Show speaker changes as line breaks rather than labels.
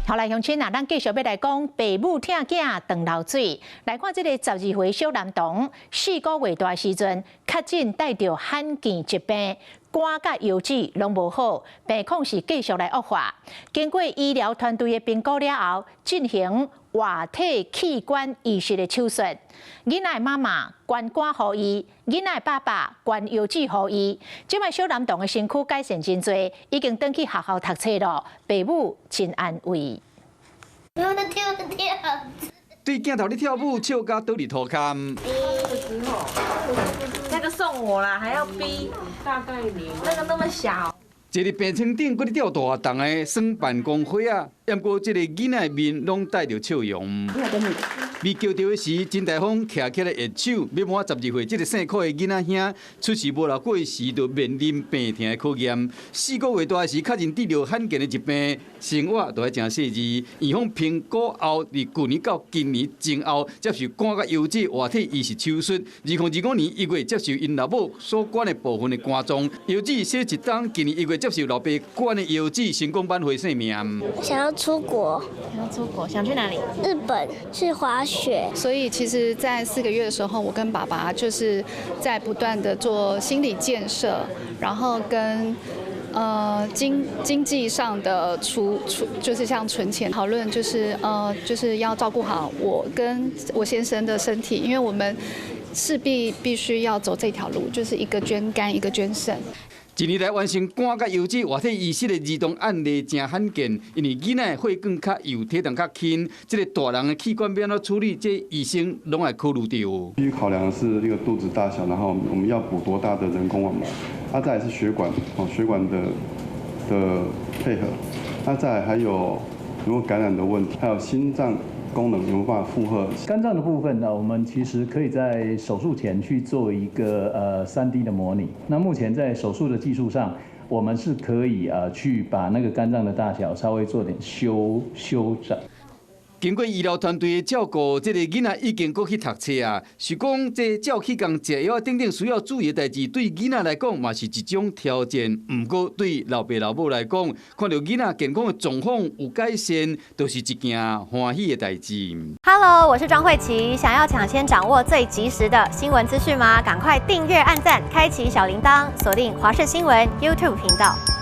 後來鄉親啊，咱繼續要來講父母疼囝長流水。來看這個12歲小男童，4個月大的時陣確診帶着罕見疾病，肝甲油脂攏無好，病況是繼續來惡化。經過醫療團隊的評估了後，進行活體器官移植的手術。囡仔的媽媽捐肝予伊，囡仔的爸爸捐油脂予伊。這擺小男童的身軀改善真多，已經轉去學校讀冊了，父母真安慰。
對鏡頭咧跳舞，笑甲倒佇塗骹。
那個送我啦，還要逼，大概你那個那麼小。
坐佇病床頂，佫咧吊大筒的耍辦公伙仔，不過這個囡仔的面攏帶着笑容。被叫到的時，真大方徛起來熱手，要滿12歲這個姓柯的囡仔兄，出事無偌久的時，就面臨病痛的考驗。4個月大的時，確認得着罕見的疾病，生活都還真細緻。醫方評估後，佇去年到今年前後接受肝甲油脂活體移植手術。2025年1月接受因老母所捐的部分的肝臟油脂小一檔，今年1月接受老爸捐的油脂，成功挽回性命。
想要出國，
想去哪裡？
日本去滑雪。
所以其實，在4個月的時候，我跟爸爸就是在不斷的做心理建設，然後跟經濟上的就是像存錢討論，就是要照顧好我跟我先生的身體，因為我們勢必須要走這條路，就是一個捐肝，一個捐腎。
一年來完成肝甲油脂活體移植的兒童案例真罕見，因為囡仔血管較幼，體重較輕，這個大人的器官要怎處理，這醫生攏會考慮到。
必須考量的是一個肚子大小，然後我們要補多大的人工網膜，再來是血管，血管的配合，再來還有如果感染的問題，還有心臟功能有沒有辦法負荷？
肝臟的部分呢，我們其實可以在手術前去做一個3D 的模擬。那目前在手術的技術上，我們是可以去把那個肝臟的大小稍微做點修整。
經過醫療團隊的照顧，這個囡仔已經過去讀冊啊。是講這照氣功、食藥等等需要注意的代誌，對囡仔來講嘛是一種挑戰。不過對老爸老母來講，看到囡仔健康的狀況有改善，都是一件歡喜的代誌。
Hello， 我是莊慧琪，想要搶先掌握最及時的新聞資訊嗎？趕快訂閱、按讚、開啟小鈴鐺，鎖定華視新聞 YouTube 頻道。